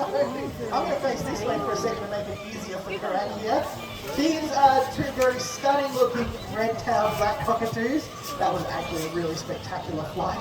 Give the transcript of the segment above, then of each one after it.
I'm going to face this way for a second to make it easier for Karan here. These are two very stunning looking red-tailed black cockatoos. That was actually a really spectacular flight.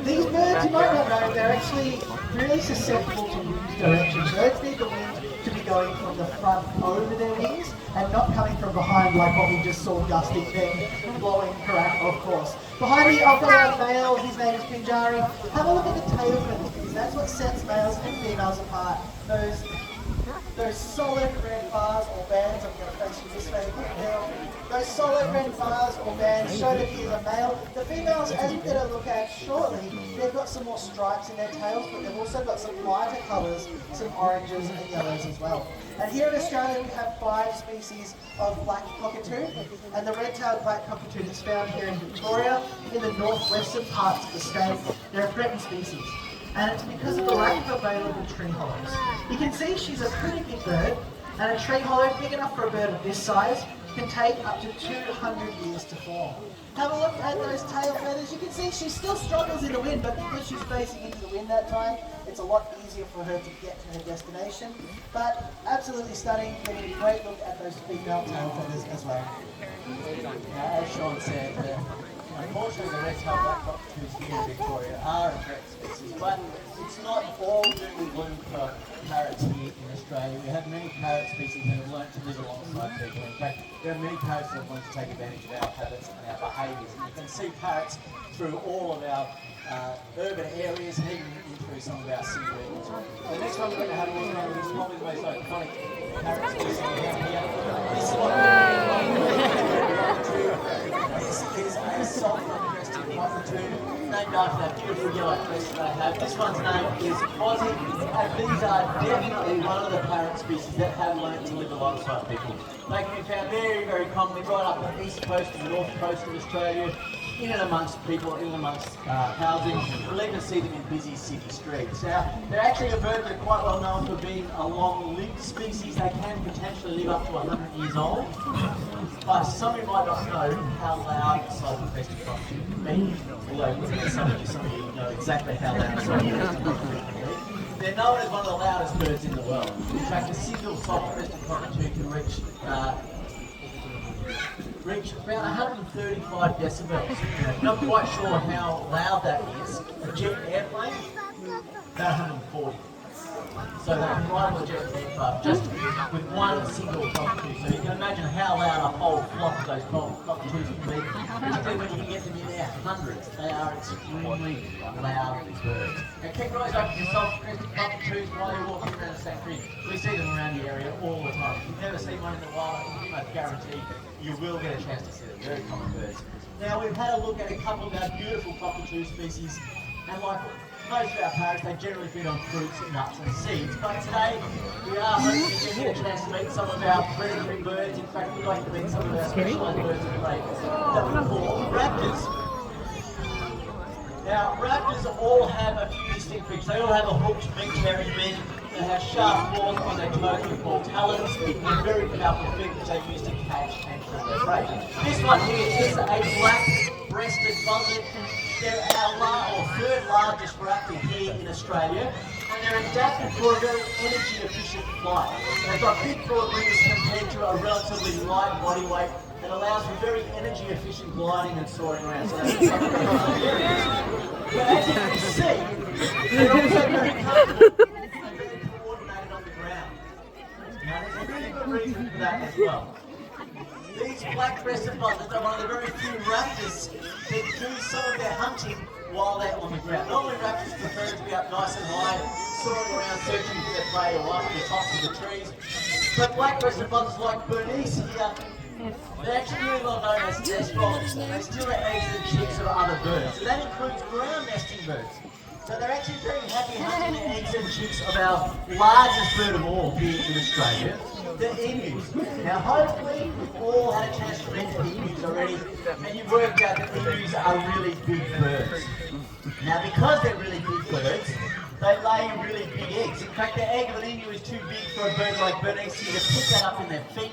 These birds, you might not know, they're actually really susceptible to wind direction. Birds need the wind to be going from the front over their wings and not coming from behind like what we just saw Gusty then blowing Karan, of course. Behind me, I've got our male, his name is Pinjari. Have a look at the tail feathers. That's what sets males and females apart. Those solid red bars or bands, I'm going to face you this way now. Those solid red bars or bands show that he is a male. The females, as we're going to look at shortly, they've got some more stripes in their tails, but they've also got some lighter colours, some oranges and yellows as well. And here in Australia we have 5 species of black cockatoo, and the red-tailed black cockatoo that's found here in Victoria, in the northwestern parts of the state, they're a threatened species. And it's because of the lack of available tree hollows. You can see she's a pretty big bird, and a tree hollow big enough for a bird of this size can take up to 200 years to form. Have a look at those tail feathers. You can see she still struggles in the wind, but because she's facing into the wind that time, it's a lot easier for her to get to her destination. But absolutely stunning, getting a great look at those female tail feathers as well. Now, as Sean said, unfortunately the red-tailed black cockatoos here in Victoria are a threat species, but it's not all doom and gloom for parrots here in Australia. We have many parrot species that have learned to live alongside people. In fact, there are many parrots that have learned to take advantage of our habits and our behaviours. And you can see parrots through all of our urban areas and even through some of our city areas. The next one we're going to have a look at is probably the most iconic parrot species we have here. This one, this is a soft-crested cockatoo, named after that beautiful yellow crest that I have. This one's name is Aussie, and these are definitely one of the parrot species that have learned to live alongside people. They can be found very, very commonly right up on the east coast and the north coast of Australia, in and amongst people, in and amongst housing. We'll even see them in busy city streets. Now, they're actually a bird that are quite well known for being a long-lived species. They can potentially live up to 100 years old. But some of you might not know how loud a soft-crested cockatoo can be. Although some of you know exactly how loud a soft-crested cockatoo can be. They're known as one of the loudest birds in the world. In fact, a single soft-crested cockatoo can reach about 135 decibels. Not quite sure how loud that is. A jet airplane, about 140. So they can rival a jet aircraft just with one single cockatoo. So you can imagine how loud a whole flock of those cockatoos can be. Particularly when you can get them in their hundreds. They are extremely loud birds. Now keep your eyes open for soft-crested cockatoos while you're walking around the sanctuary. We see them around the area all the time. If you've never seen one in the wild, I can pretty much guarantee you will get a chance to see them. Very common birds. Now we've had a look at a couple of our beautiful cockatoo species, and like most of our parrots, they generally feed on fruits, nuts and seeds. But today, we are hoping to get a chance to meet some of our predatory birds. In fact, we'd like to meet some of our specialised birds of prey that we call raptors. Now, raptors all have a few distinct features. They all have a hooked beak-bearing beak. They have sharp claws on their toes we call talons, and very powerful feet which they use to catch and kill their prey. This one here is a black-breasted buzzard. They're our third largest raptor here in Australia, and they're adapted for a very energy-efficient flight. They've got big broad wings compared to a relatively light body weight that allows for very energy-efficient gliding and soaring around. So that's something but as you can see, they're also very comfortable and very coordinated on the ground. Now there's a really good reason for that as well. These black-breasted buzzards are one of the very few raptors that do some of their hunting while they're on the ground. Normally raptors prefer to be up nice and high, soaring around searching for their prey or up at the tops of the trees. But black-breasted buzzards like Bernice here, they're actually really well known as nest robbers. They steal the eggs and chicks of other birds. And that includes ground nesting birds. So they're actually very happy hunting the eggs and chicks of our largest bird of all here in Australia, the emus. Now hopefully we've all had a chance to meet the emus already, and you've worked out that emus are really big birds. Now because they're really big birds, they lay really big eggs. In fact, the egg of an emu is too big for a bird like Bernice here to pick that up in their feet,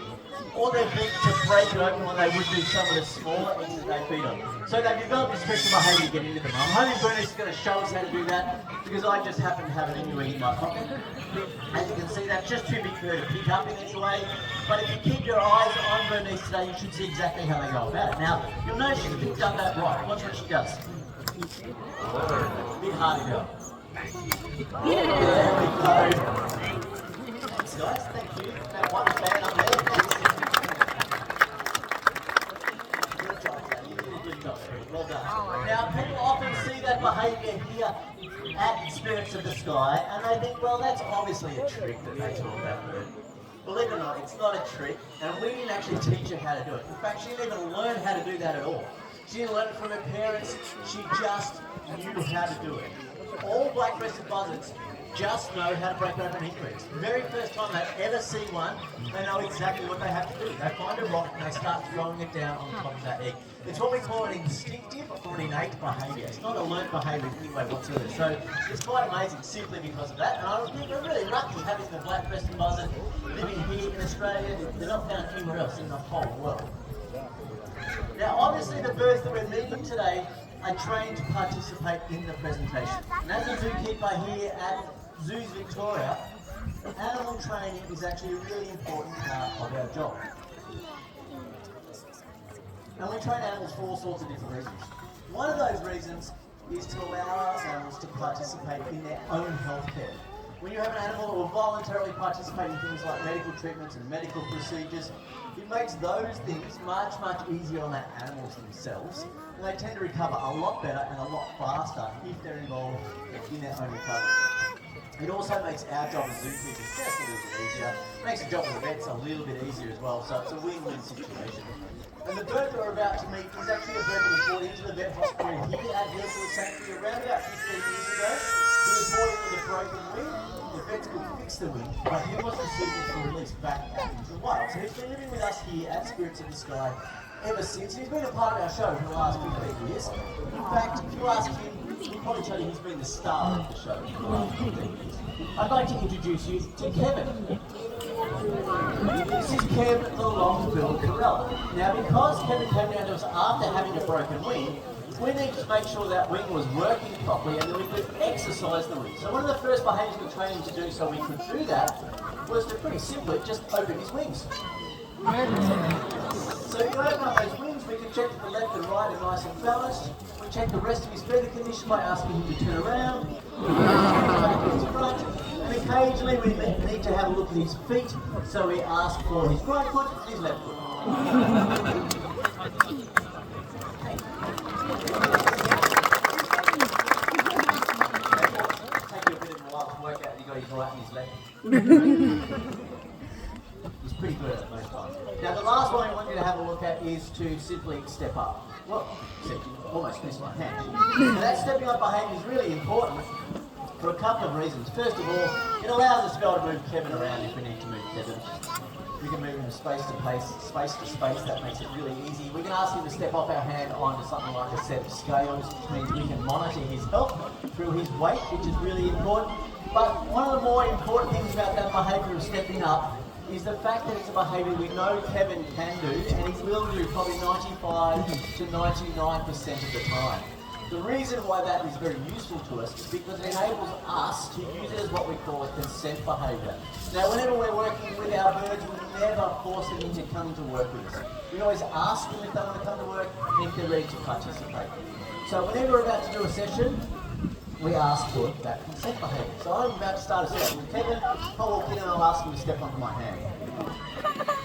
or their beak to break it open when they would do some of the smaller eggs that they feed on. So they've developed a special behaviour to get into them. I'm hoping Bernice is going to show us how to do that, because I just happen to have an emu in my pocket. That's just too big for her to pick up in any way. But if you keep your eyes on Bernice today, you should see exactly how they go about it. Now, you'll notice she's picked up that right. Watch what she does. A bit harder go. There we go. Thanks, guys. Thank you. That one fan up there. Thanks. Good job, Daddy. You did a good job there. Well done. Now, people often see that behaviour here at Spirits of the Sky, and they think, well, that's obviously a trick that they talk about. Believe it or not, it's not a trick, and we didn't actually teach her how to do it. In fact, she didn't even learn how to do that at all. She didn't learn it from her parents, she just knew how to do it. All black-breasted buzzards just know how to break open hickories. The very first time they ever see one, they know exactly what they have to do. They find a rock and they start throwing it down on top of that egg. It's what we call an instinctive or an innate behaviour. It's not a learnt behaviour in any way whatsoever. So it's quite amazing simply because of that. And I think we're really lucky having the black-breasted buzzard living here in Australia. They're not found anywhere else in the whole world. Now obviously the birds that we're meeting today are trained to participate in the presentation. And as a zookeeper here at Zoos Victoria, animal training is actually a really important part of our job. And we train animals for all sorts of different reasons. One of those reasons is to allow our animals to participate in their own health care. When you have an animal that will voluntarily participate in things like medical treatments and medical procedures, it makes those things much, much easier on the animals themselves, and they tend to recover a lot better and a lot faster if they're involved in their own recovery. It also makes our job as zookeepers just a little bit easier. It makes the job of the vets a little bit easier as well, so it's a win-win situation. And the bird that we're about to meet is actually a bird that was brought into the vet hospital here at Healesville Sanctuary around about 15 years ago. He was brought in with a broken wing. The vets could fix the wing, but he wasn't suitable for release back out into the wild. So he's been living with us here at Spirits of the Sky ever since. He's been a part of our show for the last 15 years. In fact, if you ask him, he'll probably tell you he's been the star of the show for the last 15 years. I'd like to introduce you to Kevin. This is Kevin the long-billed Corella. Now, because Kevin came down to us after having a broken wing, we need to make sure that wing was working properly and that we could exercise the wing. So one of the first behaviours we trained him to do so we could do that was to pretty simply just open his wings. So if you open up those wings, we can check that the left and right are nice and balanced. We check the rest of his feather condition by asking him to turn around, back his front, and occasionally we need to have a look at his feet, so we ask for his right foot and his left foot. Take you a bit of a while to work out that you got his right and his left. He's pretty good at it most times. Now the last one I want you to have a look at is to simply step up. Well, except you almost missed my hand. Now that stepping up behaviour is really important for a couple of reasons. First of all, it allows us to be able to move Kevin around if we need to move Kevin. We can move him space to space, that makes it really easy. We can ask him to step off our hand onto something like a set of scales, which means we can monitor his health through his weight, which is really important. But one of the more important things about that behaviour of stepping up is the fact that it's a behaviour we know Kevin can do, and he will do probably 95 to 99% of the time. The reason why that is very useful to us is because it enables us to use it as what we call a consent behaviour. Now, whenever we're working with our birds, we never force them into coming to work with us. We always ask them if they want to come to work and if they're ready to participate. So whenever we're about to do a session, we ask for that consent behaviour. So I'm about to start a session with Kevin. I'll walk in and I'll ask him to step onto my hand.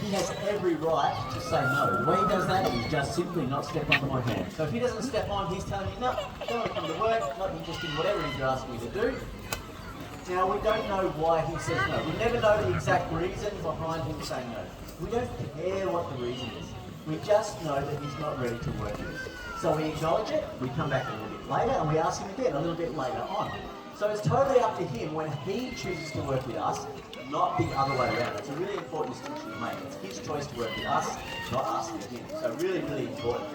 He has every right to say no. The way he does that is just simply not step onto my hand. So if he doesn't step on, he's telling me, no, don't want to come to work, not interested in whatever he's asking me to do. Now, we don't know why he says no. We never know the exact reason behind him saying no. We don't care what the reason is. We just know that he's not ready to work with us. So we acknowledge it, we come back a little bit later, and we ask him again a little bit later on. So it's totally up to him when he chooses to work with us, not the other way around. It's a really important distinction to make. It's his choice to work with us, not us with him. So really, really important.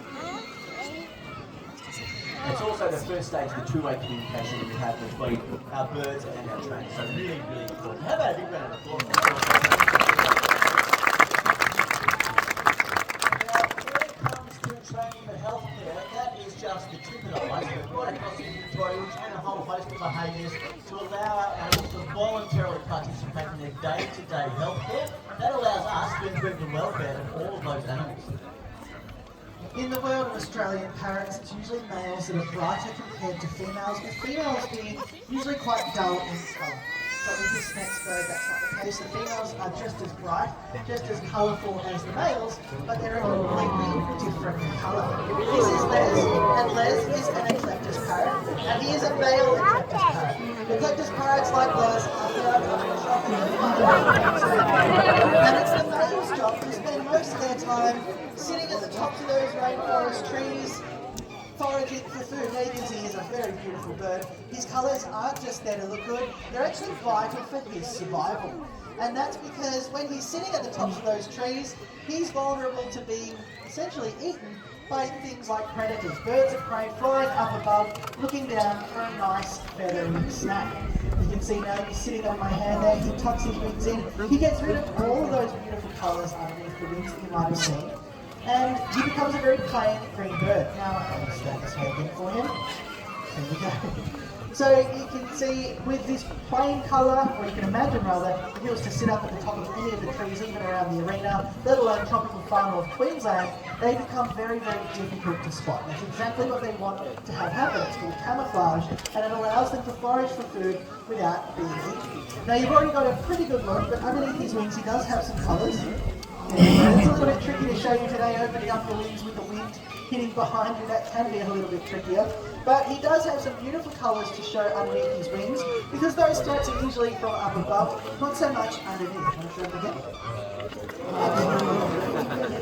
It's also the first stage of the two-way communication that we have between our birds and our trainers. So really, really important. How about a big round of applause? Now, when it comes to training for healthcare, that is just the tip of the iceberg. Right across the Victoria, we train a whole host of behaviours to allow our animals to voluntarily participate impacting their day-to-day health care. That allows us to improve the welfare of all of those animals. In the world of Australian parrots, it's usually males that are brighter compared to females, with females being usually quite dull in colour. But with this next bird, that's not the case. The females are just as bright, just as colourful as the males, but they're a completely different colour. This is Les, and Les is an eclectus parrot, and he is a male eclectus parrot. Eclectus parrots like Les are found up in the tropical and it's the male's job to spend most of their time sitting at the tops of those rainforest trees, foraging for food. Now you can see he's a very beautiful bird. His colours aren't just there to look good, they're actually vital for his survival. And that's because when he's sitting at the tops of those trees, he's vulnerable to being essentially eaten by things like predators. Birds of prey flying up above, looking down for a nice feathery snack. You can see now he's sitting on my hand there, he tucks his wings in, he gets rid of all of those beautiful colours underneath the wings that you might have seen. And he becomes a very plain green bird. Now I'll stand this way again for him. There we go. So you can see with this plain colour, or you can imagine rather, if he was to sit up at the top of any of the trees, even around the arena, let alone tropical far north Queensland, they become very, very difficult to spot. That's exactly what they want to have happen. It's called camouflage, and it allows them to forage for food without being eaten. Now you've already got a pretty good look, but underneath his wings he does have some colours. It's a little bit tricky to show you today, opening up the wings with the wind hitting behind you. That can be a little bit trickier. But he does have some beautiful colours to show underneath his wings, because those stripes are usually from up above, not so much underneath. Want to show them again?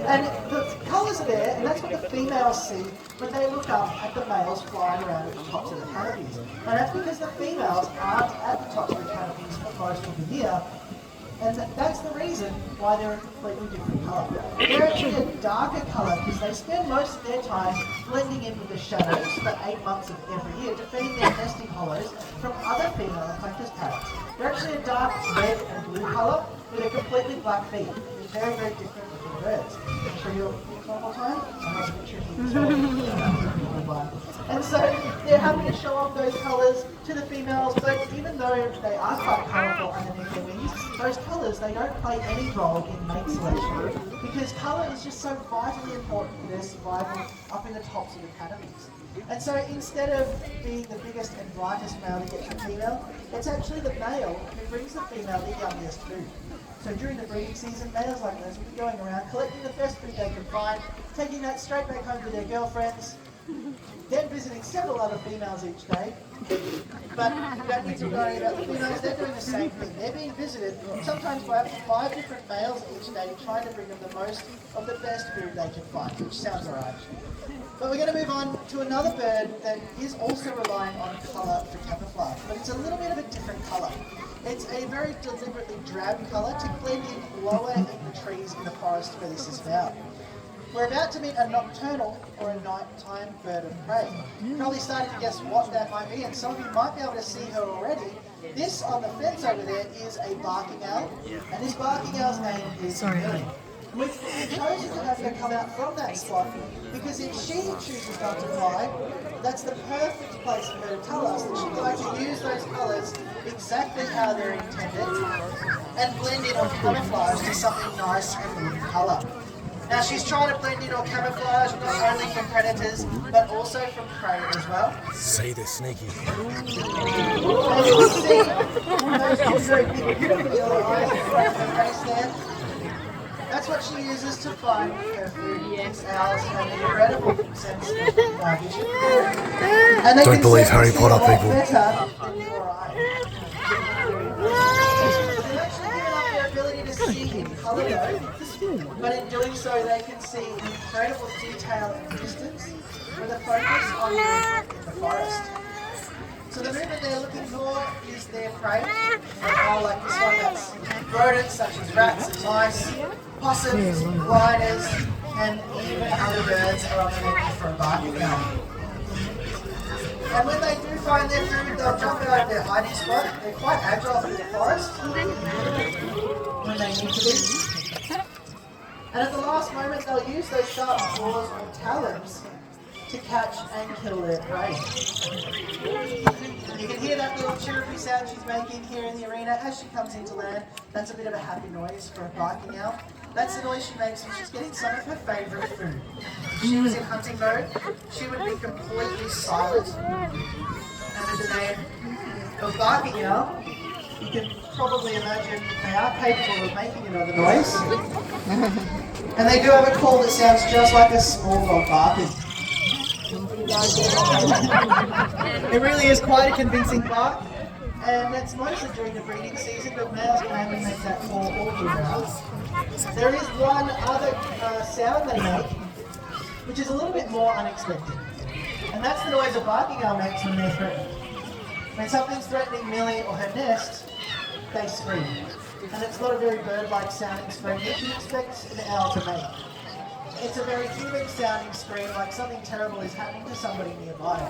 And the colours are there, and that's what the females see when they look up at the males flying around at the tops of the canopies. And that's because the females aren't at the tops of the canopies for most of the year. And that's the reason why they're a completely different colour. They're actually a darker colour because they spend most of their time blending in with the shadows for 8 months of every year, defending their nesting hollows from other female eclectus parrots. They're actually a dark red and blue colour with a completely black beak. They're very, very different looking birds. I'll show you one more time. I know it's a bit tricky. And so they're happy to show off those colours to the females, but even though they are quite colourful underneath their wings, those colours, they don't play any role in mate selection, because colour is just so vitally important for their survival up in the tops of the canopies. And so instead of being the biggest and brightest male to get the female, it's actually the male who brings the female the youngest food. So during the breeding season, males like those will be going around collecting the best food they can find, taking that straight back home to their girlfriends, then visiting several other females each day. But you don't need to worry about the females, they're doing the same thing. They're being visited sometimes by up to 5 different males each day, trying to bring them the most of the best food they can find, which sounds alright. But we're going to move on to another bird that is also relying on colour for camouflage, but it's a little bit of a different colour. It's a very deliberately drab colour to blend in lower in the trees in the forest where this is found. We're about to meet a nocturnal or a nighttime bird of prey. You're probably starting to guess what that might be, and some of you might be able to see her already. This on the fence over there is a barking owl, and this barking owl's name is Millie. We've chosen to have her come out from that spot because if she chooses not to fly, that's the perfect place for her to tell us that she'd like to use those colours exactly how they're intended and blend in or camouflage to something nice and wooden colour. Now she's trying to blend in or camouflage not only from predators but also from prey as well. Say they're sneaky. As you can see, those very big, beautiful yellow eyes in front of her face there. That's what she uses to find her food. These owls have an incredible sense of vision. And they Don't can believe certainly Harry see Potter, a lot people. better than you or I. They've actually given up their ability to see in colour though, but in doing so they can see incredible detail and distance with a focus on movement in the forest. So the movement they're looking for is their prey. An owl like this one that's rodents such as rats and mice, possums, gliders, and even other birds are on the lookout for a barking owl. And when they do find their food, they'll jump out of their hiding spot. They're quite agile in the forest when they need to be. And at the last moment, they'll use those sharp claws or talons to catch and kill their prey. You can hear that little chirrupy sound she's making here in the arena as she comes into land. That's a bit of a happy noise for a barking owl. That's the noise she makes when she's getting some of her favourite food. If she was in hunting mode, she would be completely silent. And with the name of barking owl, you can probably imagine they are capable of making another noise. And they do have a call that sounds just like a small dog barking. It really is quite a convincing bark, and that's mostly during the breeding season, but males can only make that call all year round. There is one other sound they make, which is a little bit more unexpected, and that's the noise a barking owl makes when they're threatened. When something's threatening Millie or her nest, they scream, and it's not a very bird-like sounding scream that you expect an owl to make. It's a very human sounding scream, like something terrible is happening to somebody nearby.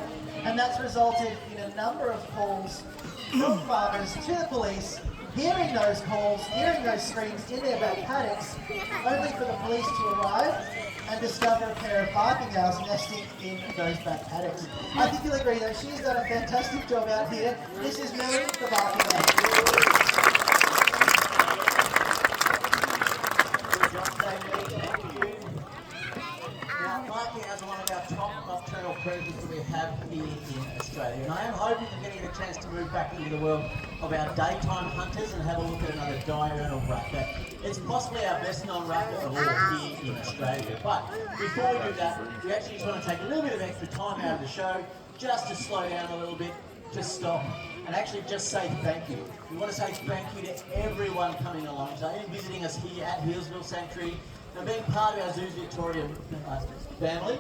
And that's resulted in a number of calls from farmers to the police, hearing those calls, hearing those screams in their back paddocks, only for the police to arrive and discover a pair of barking owls nesting in those back paddocks. I think you'll agree though, she's done a fantastic job out here. This is Millie, the barking owl. Barking owls are one of our top nocturnal predators that we have here in Australia, and I am hoping we're going to get a chance to move back into the world of our daytime hunters and have a look at another diurnal raptor. It's possibly our best known raptor of all here in Australia, but before we do that, we actually just want to take a little bit of extra time out of the show just to slow down a little bit, just stop and actually just say thank you. We want to say thank you to everyone coming along today and visiting us here at Healesville Sanctuary and being part of our Zoos Victoria family,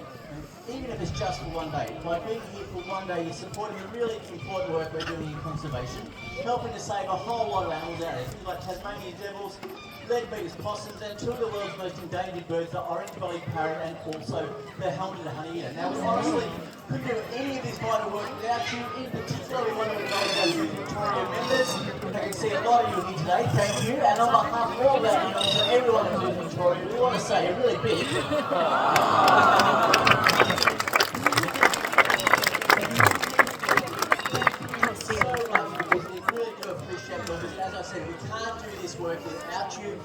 even if it's just for one day. By being here for one day, you're supporting the really important work we're doing in conservation, helping to save a whole lot of animals out there, things like Tasmanian devils, lead-beaters, possums, and two of the world's most endangered birds, the orange-bellied parrot and also the helmeted honeyeater. Now, we honestly couldn't do any of this vital work without you. In particular, we want to acknowledge our Zoos Victoria members. I can see a lot of you here today, thank you. And on behalf of all of our members and everyone at Zoos Victoria, we want to say a really big as I said, we can't do this work without you.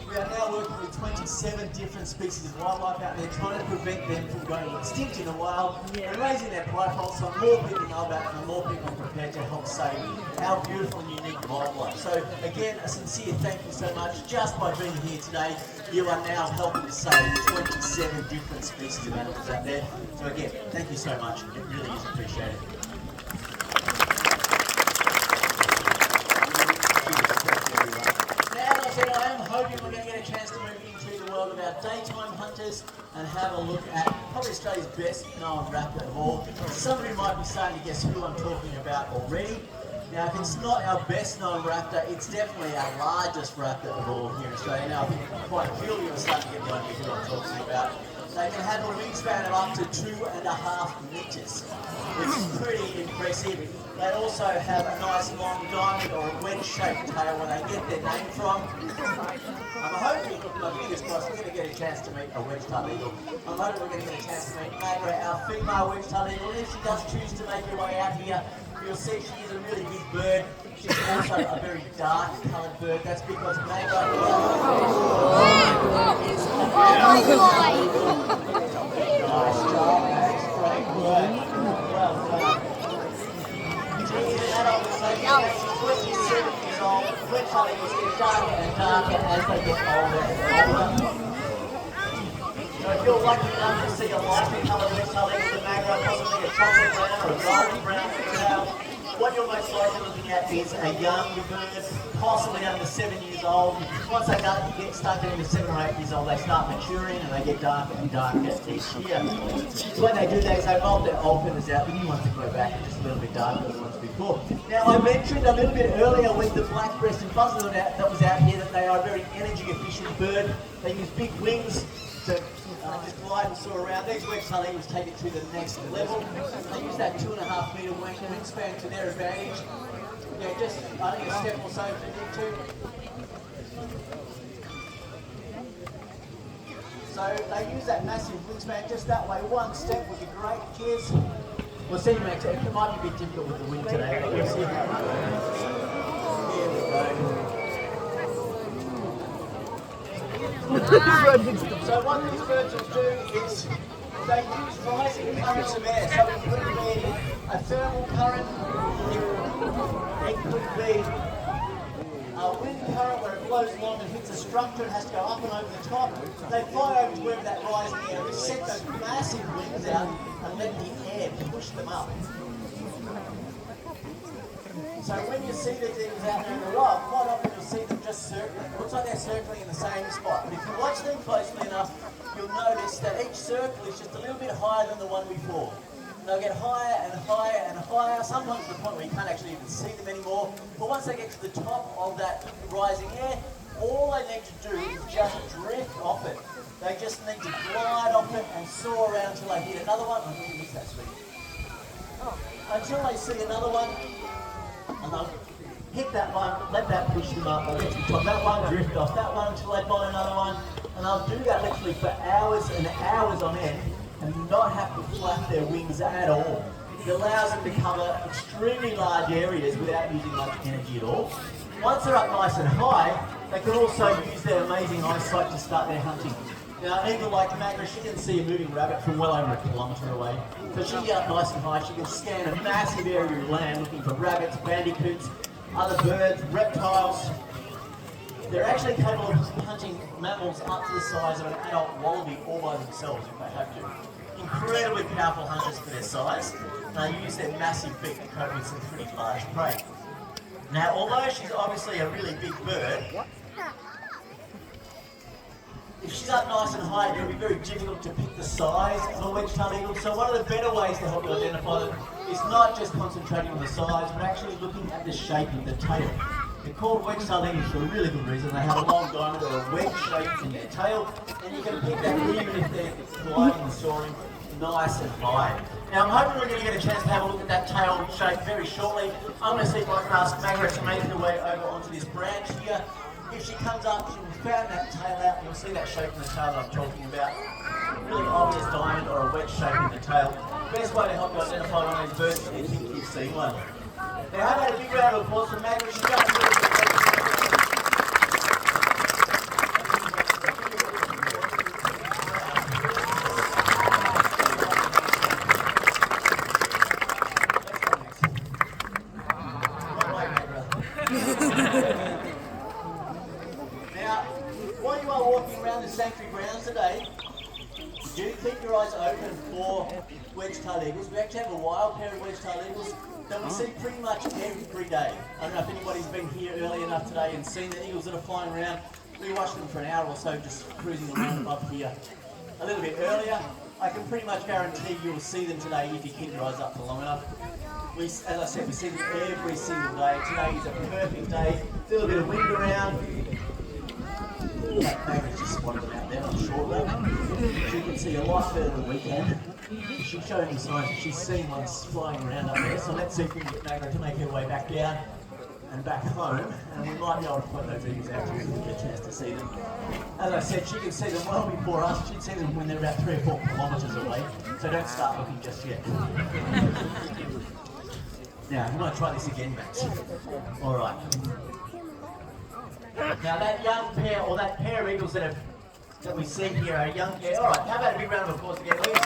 We are now working with 27 different species of wildlife out there, trying to prevent them from going extinct in the wild and raising their profile so more people know about it and more people are prepared to help save our beautiful and unique wildlife. So again, a sincere thank you so much. Just by being here today, you are now helping to save 27 different species of animals out there. So again, thank you so much. It really is appreciated. I am hoping we're going to get a chance to move into the world of our daytime hunters and have a look at probably Australia's best known raptor of all. Some of you might be starting to guess who I'm talking about already. Now, if it's not our best known raptor, it's definitely our largest raptor of all here in Australia. Now, I think quite a few of you are starting to get the idea who I'm talking about. They can have a wingspan of up to 2.5 metres, which is pretty impressive. They also have a nice long diamond or a wedge-shaped tail where they get their name from. I'm hoping, my fingers crossed, we're going to get a chance to meet a wedge-tailed eagle. I'm hoping we're going to get a chance to meet Magra, our female wedge-tailed eagle. If she does choose to make her way out here, you'll see she is a really big bird. She's also a very dark coloured bird. That's because Magra is a nice job, Max. Great work. Well done. She's an adult, so she's 27 years old. Wedge-tailed eagles get darker and darker as they get older and older. So if you're lucky enough to see a lightly coloured wedge-tailed eagle, the Magra, possibly a chocolate brown or a golden brown tail, what you're most likely looking at is a young bird, possibly under 7 years old. Once they start getting to 7 or 8 years old, they start maturing and they get darker and darker each year. So when they do that, they mold their old feathers out, the new ones that grow back are just a little bit darker than the ones before. Now, I mentioned a little bit earlier with the black-breasted buzzard that was out here that they are a very energy-efficient bird. They use big wings to just glide and soar around. These wedge-tailed eagles take it to the next level. They use that 2.5 metre wingspan to their advantage. Yeah, just I think a step or so if you need to. So they use that massive wingspan just that way. One step would be great, kids. We'll see, Max. It might be a bit difficult with the wind today, but we'll see how it goes. Here we go. So what these birds will do is they use rising currents of air. So it could be a thermal current, it could be a wind current where it blows along and hits a structure and has to go up and over the top. They fly over to wherever that rising air is, set those massive wings out and let the air push them up. So when you see these eagles out there in the wild, quite often you'll see them just circling. It looks like they're circling in the same spot. But if you watch them closely enough, you'll notice that each circle is just a little bit higher than the one before. They'll get higher and higher and higher, sometimes to the point where you can't actually even see them anymore. But once they get to the top of that rising air, all they need to do is just drift off it. They just need to glide off it and soar around until they hit another one. Until they see another one, and they'll hit that one, let that push them up, they'll get to the top, that one, drift off that one until they find another one, and they'll do that literally for hours and hours on end and not have to flap their wings at all. It allows them to cover extremely large areas without using much energy at all. Once they're up nice and high, they can also use their amazing eyesight to start their hunting. Now, an eagle like Magra, she can see a moving rabbit from well over a kilometre away. So she can get up nice and high, she can scan a massive area of land looking for rabbits, bandicoots, other birds, reptiles. They're actually capable of hunting mammals up to the size of an adult wallaby all by themselves if they have to. Incredibly powerful hunters for their size, and they use their massive beak to cope with some pretty large prey. Now, although she's obviously a really big bird, if she's up nice and high, it'll be very difficult to pick the size of a wedge-tailed eagle. So one of the better ways to help you identify them is not just concentrating on the size, but actually looking at the shape of the tail. They're called wedge-tailed eagles for a really good reason. They have a long diamond or a wedge shape in their tail, and you can pick that even if they're gliding and soaring nice and high. Now I'm hoping we're going to get a chance to have a look at that tail shape very shortly. I'm going to see if I can ask Magra to make her way over onto this branch here. If she comes up, she will fan that tail out, and you'll see that shape in the tail that I'm talking about. Really obvious diamond or a wedge shape in the tail. Best way to help you identify one of these birds is if you think you've seen one. Now how about a big round of applause for Magra? She's going to wedge-tailed eagles. We actually have a wild pair of wedge-tailed eagles that we see pretty much every day. I don't know if anybody's been here early enough today and seen the eagles that are flying around. We watch them for an hour or so just cruising around above here a little bit earlier. I can pretty much guarantee you'll see them today if you keep your eyes up for long enough. As I said, we see them every single day. Today is a perfect day. A little bit of wind around. That Magra's just spotted them out there on the short level. She can see a lot better than we can. She's showing me signs that she's seen one flying around up there, so let's see if we can get Magra to make her way back down and back home, and we might be able to point those eagles out to her if we get a chance to see them. As I said, she can see them well before us. She'd see them when they're about 3 or 4 kilometres away, so don't start looking just yet. Now, I'm going to try this again, Max. All right. Now that young pair, or that pair of eagles that we see here are a young pair. All right, how about a big round of applause again, please?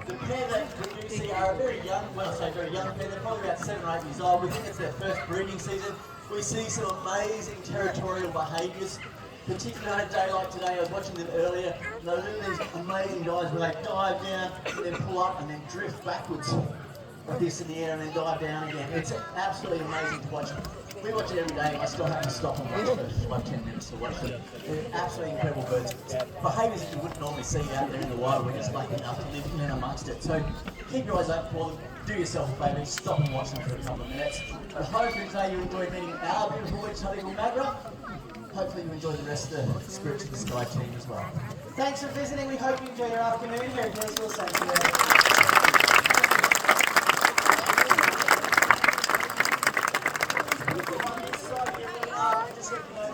The pair that you see are a very young, well I say very young pair, they're probably about 7 or 8 years old. We think it's their first breeding season. We see some amazing territorial behaviours. Particularly on a day like today, I was watching them earlier, and they were doing these amazing dives where they dive down, and then pull up, and then drift backwards like this in the air, and then dive down again. It's absolutely amazing to watch. We watch it every day, and I still have to stop and watch for 5-10 minutes to watch them. They're absolutely incredible birds. Behaviours that you wouldn't normally see out there in the wild. We're just lucky enough to live in and amongst it. So keep your eyes open for them. Do yourself a favour, stop and watch them for a couple of minutes. I hope today you enjoyed meeting our beautiful wedge-tailed eagle Magra. Hopefully you enjoy the rest of the Spirits of the Sky team as well. Thanks for visiting. We hope you enjoy your afternoon here at Healesville Sanctuary. get to know